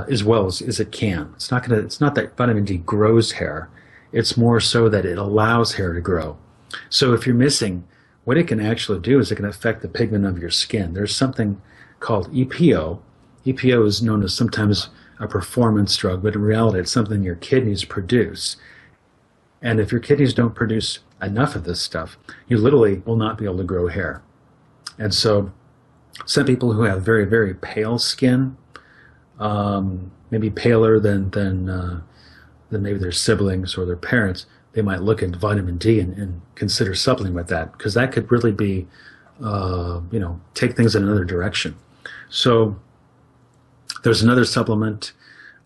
as well as it can. It's not that vitamin D grows hair. It's more so that it allows hair to grow. So if you're missing, what it can actually do is it can affect the pigment of your skin. There's something called EPO. EPO is known as sometimes a performance drug, but in reality it's something your kidneys produce. And if your kidneys don't produce enough of this stuff, you literally will not be able to grow hair. And so some people who have very, very pale skin, maybe paler than maybe their siblings or their parents, they might look at vitamin D and consider supplementing with that, because that could really be, take things in another direction. So there's another supplement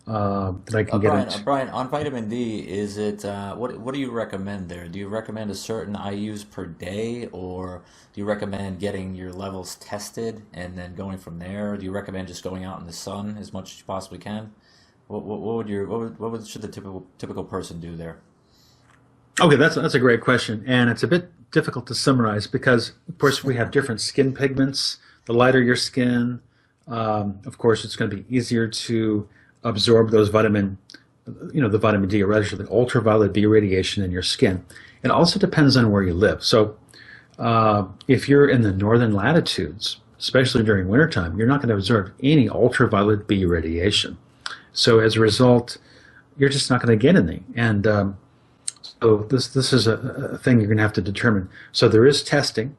that I can get into. Brian, on vitamin D, is it what do you recommend there? Do you recommend a certain IUs per day, or do you recommend getting your levels tested and then going from there? Do you recommend just going out in the sun as much as you possibly can? What should the typical person do there? Okay, that's a great question, and it's a bit difficult to summarize because, of course, we have different skin pigments. The lighter your skin, of course, it's going to be easier to absorb those the vitamin D, or rather the ultraviolet B radiation in your skin. It also depends on where you live. So if you're in the northern latitudes, especially during wintertime, you're not going to absorb any ultraviolet B radiation. So as a result, you're just not going to get any. And so this is a thing you're going to have to determine. So there is testing.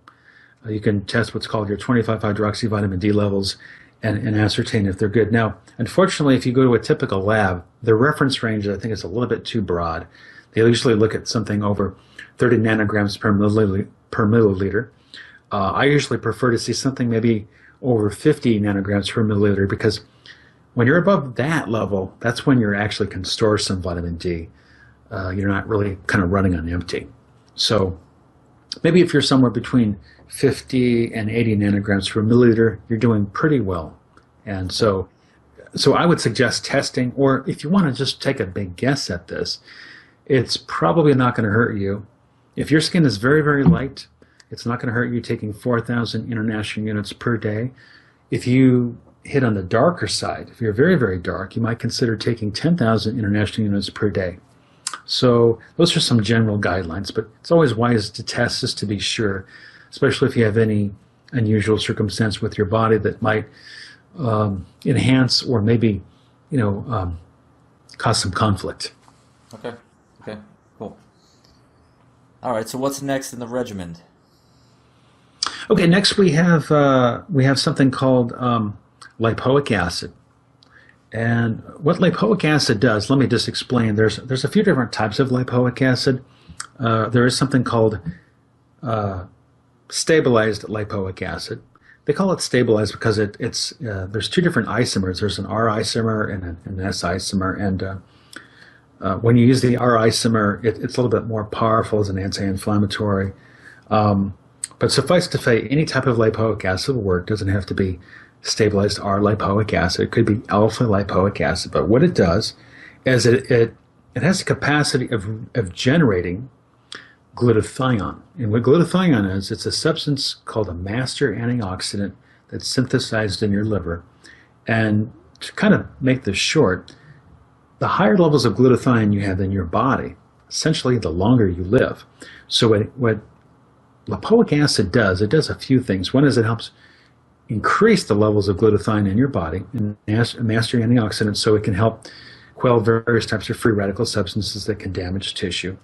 You can test what's called your 25-hydroxy vitamin D levels and ascertain if they're good. Now, unfortunately, if you go to a typical lab, the reference range, I think, is a little bit too broad. They usually look at something over 30 nanograms per milliliter. I usually prefer to see something maybe over 50 nanograms per milliliter, because when you're above that level, that's when you actually can store some vitamin D. You're not really kind of running on empty. So maybe if you're somewhere between 50 and 80 nanograms per milliliter, you're doing pretty well. And so I would suggest testing, or if you want to just take a big guess at this, it's probably not going to hurt you. If your skin is very, very light, it's not going to hurt you taking 4,000 international units per day. If you hit on the darker side, if you're very, very dark, you might consider taking 10,000 international units per day. So those are some general guidelines, but it's always wise to test just to be sure. especially if you have any unusual circumstance with your body that might enhance or maybe, cause some conflict. Okay. Okay. Cool. All right. So what's next in the regimen? Okay. Next we have something called lipoic acid. And what lipoic acid does, let me just explain. There's a few different types of lipoic acid. There is something called stabilized lipoic acid. They call it stabilized because it's there's two different isomers. There's an R isomer and an S isomer. And when you use the R isomer, it's a little bit more powerful as an anti-inflammatory. But suffice to say, any type of lipoic acid will work. It doesn't have to be stabilized R lipoic acid. It could be alpha lipoic acid. But what it does is it has the capacity of generating glutathione. And what glutathione is, it's a substance called a master antioxidant that's synthesized in your liver. And to kind of make this short, the higher levels of glutathione you have in your body, essentially the longer you live. So what lipoic acid does, it does a few things. One is it helps increase the levels of glutathione in your body, and a master antioxidant, so it can help quell various types of free radical substances that can damage tissue.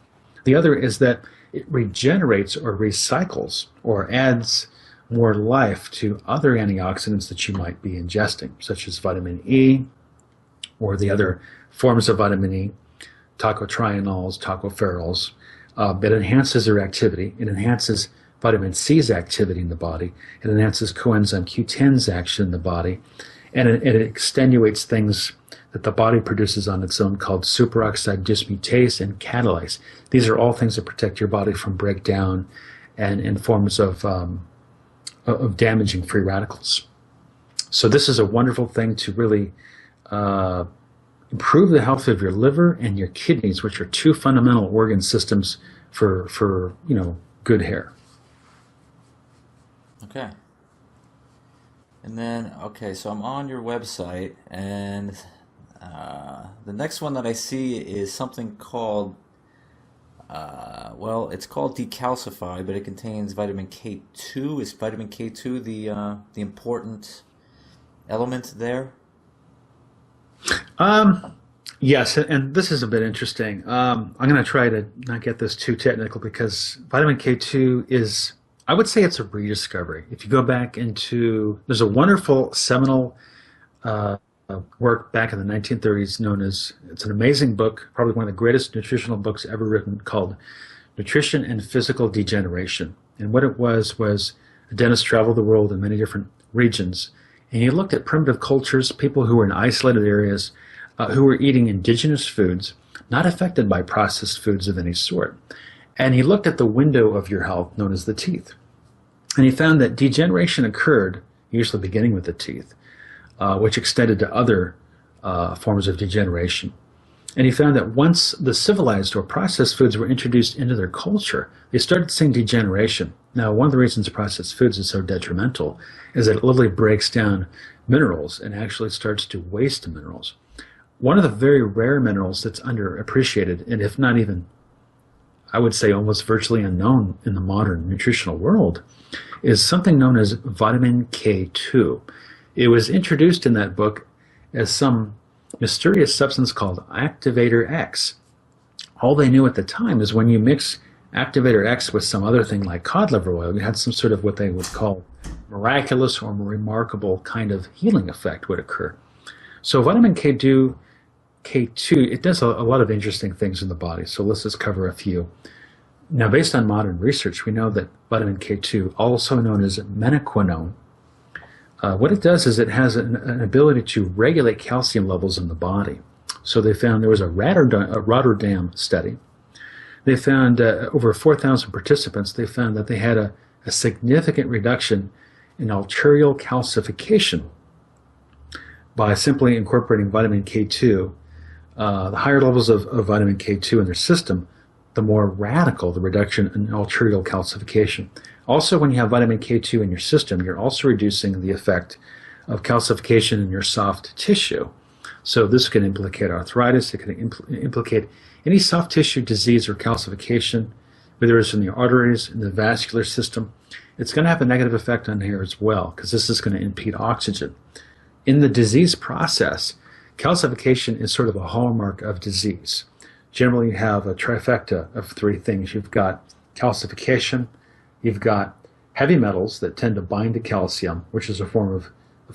The other is that it regenerates or recycles or adds more life to other antioxidants that you might be ingesting, such as vitamin E or the other forms of vitamin E, tocotrienols, tocopherols. It enhances their activity. It enhances vitamin C's activity in the body. It enhances coenzyme Q10's action in the body. And it extenuates things that the body produces on its own called superoxide dismutase and catalase. These are all things that protect your body from breakdown and in forms of damaging free radicals. So this is a wonderful thing to really improve the health of your liver and your kidneys, which are two fundamental organ systems for good hair. Okay. And then, so I'm on your website, and the next one that I see is something called, it's called decalcify, but it contains vitamin K2. Is vitamin K2 the important element there? Yes, and this is a bit interesting. I'm going to try to not get this too technical because vitamin K2 is, I would say it's a rediscovery. If you go back there's a wonderful seminal work back in the 1930s it's an amazing book, probably one of the greatest nutritional books ever written, called Nutrition and Physical Degeneration. And what it was a dentist traveled the world in many different regions, and he looked at primitive cultures, people who were in isolated areas, who were eating indigenous foods, not affected by processed foods of any sort. And he looked at the window of your health known as the teeth. And he found that degeneration occurred, usually beginning with the teeth, which extended to other forms of degeneration. And he found that once the civilized or processed foods were introduced into their culture, they started seeing degeneration. Now, one of the reasons processed foods is so detrimental is that it literally breaks down minerals and actually starts to waste minerals. One of the very rare minerals that's underappreciated, and if not even, I would say almost virtually unknown in the modern nutritional world, is something known as vitamin K2. It was introduced in that book as some mysterious substance called activator X. All they knew at the time is when you mix activator X with some other thing like cod liver oil, you had some sort of what they would call miraculous or remarkable kind of healing effect would occur. So vitamin K2, it does a lot of interesting things in the body. So let's just cover a few. Now, based on modern research, we know that vitamin K2, also known as menaquinone, what it does is it has an ability to regulate calcium levels in the body. So they found there was a Rotterdam study. They found over 4,000 participants, they found that they had a significant reduction in arterial calcification by simply incorporating vitamin K2. The higher levels of vitamin K2 in their system, the more radical the reduction in arterial calcification. Also, when you have vitamin K2 in your system, you're also reducing the effect of calcification in your soft tissue. So this can implicate arthritis, it can implicate any soft tissue disease or calcification, whether it's in the arteries, in the vascular system, it's going to have a negative effect on hair as well, because this is going to impede oxygen. In the disease process, calcification is sort of a hallmark of disease. Generally, you have a trifecta of three things. You've got calcification, you've got heavy metals that tend to bind to calcium, which is a form of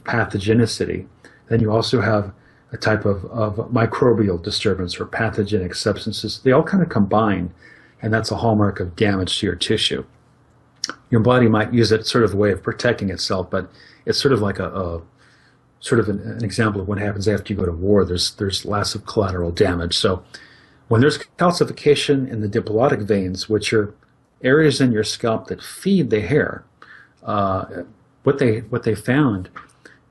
pathogenicity. Then you also have a type of microbial disturbance or pathogenic substances. They all kind of combine, and that's a hallmark of damage to your tissue. Your body might use it sort of a way of protecting itself, but it's sort of like an example of what happens after you go to war. There's lots of collateral damage. So when there's calcification in the diplodotic veins, which are areas in your scalp that feed the hair, what they found,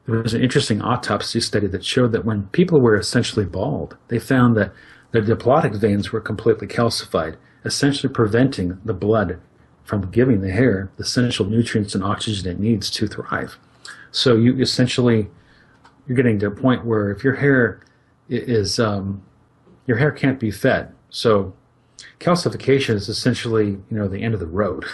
there was an interesting autopsy study that showed that when people were essentially bald, they found that their diplodotic veins were completely calcified, essentially preventing the blood from giving the hair the essential nutrients and oxygen it needs to thrive. So you're getting to a point where if your hair your hair can't be fed. So calcification is essentially, the end of the road.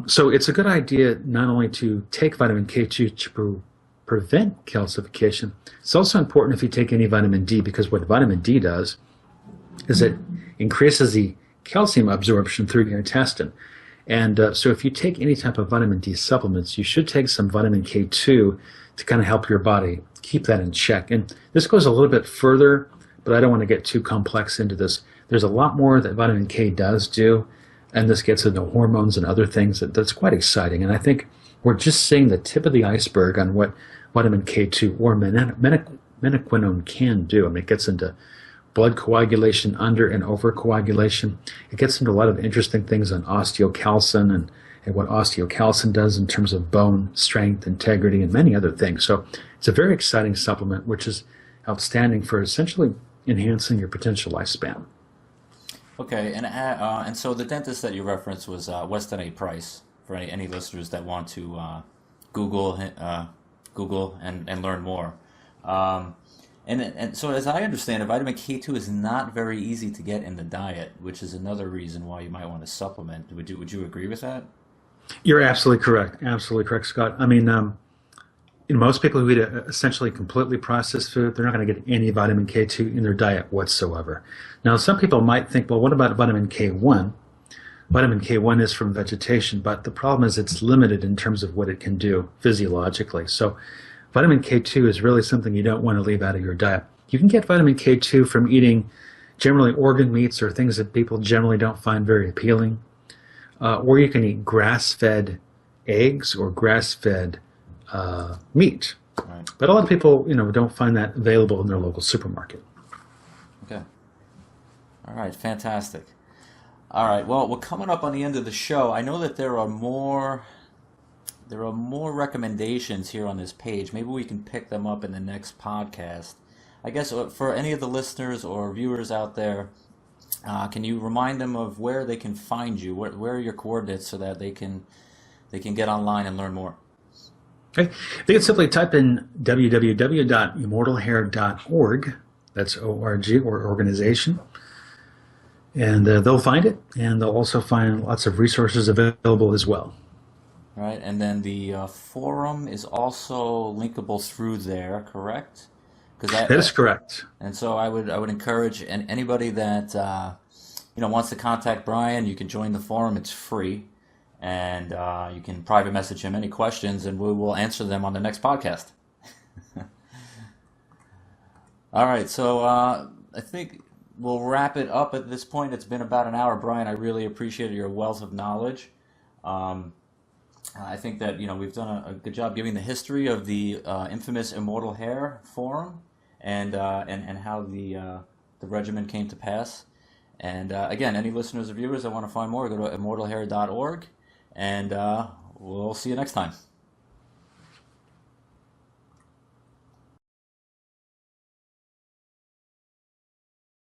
So it's a good idea not only to take vitamin K2 to prevent calcification, it's also important if you take any vitamin D, because what vitamin D does is it increases the calcium absorption through your intestine. And so if you take any type of vitamin D supplements, you should take some vitamin K2 to kind of help your body keep that in check. And this goes a little bit further, but I don't want to get too complex into this. There's a lot more that vitamin K does do, and this gets into hormones and other things that's quite exciting. And I think we're just seeing the tip of the iceberg on what vitamin K2 or menaquinone can do. I mean, it gets into blood coagulation, under and over coagulation. It gets into a lot of interesting things on osteocalcin and what osteocalcin does in terms of bone strength, integrity, and many other things. So it's a very exciting supplement, which is outstanding for essentially enhancing your potential lifespan. Okay, and so the dentist that you referenced was Weston A. Price, for any listeners that want to Google and learn more. And so as I understand it, vitamin K2 is not very easy to get in the diet, which is another reason why you might want to supplement. Would you agree with that? You're absolutely correct. Absolutely correct, Scott. I mean, most people who eat essentially completely processed food, they're not going to get any vitamin K2 in their diet whatsoever. Now, some people might think, well, what about vitamin K1? Vitamin K1 is from vegetation, but the problem is it's limited in terms of what it can do physiologically. So vitamin K2 is really something you don't want to leave out of your diet. You can get vitamin K2 from eating generally organ meats or things that people generally don't find very appealing. Or you can eat grass-fed eggs or grass-fed meat. Right. But a lot of people, don't find that available in their local supermarket. Okay. All right, fantastic. All right, well, we're coming up on the end of the show. I know that there are more recommendations here on this page. Maybe we can pick them up in the next podcast. I guess for any of the listeners or viewers out there, can you remind them of where they can find you? Where are your coordinates so that they can get online and learn more? Okay. They can simply type in www.immortalhair.org. That's O-R-G, or organization. And they'll find it, and they'll also find lots of resources available as well. All right, and then the forum is also linkable through there, correct? That is correct. And so I would encourage anybody that wants to contact Brian. You can join the forum; it's free, and you can private message him any questions, and we will answer them on the next podcast. All right, so I think we'll wrap it up at this point. It's been about an hour, Brian. I really appreciate your wealth of knowledge. I think that we've done a good job giving the history of the infamous Immortal Hair Forum and how the regimen came to pass. And again, any listeners or viewers that want to find more, go to immortalhair.org, and we'll see you next time.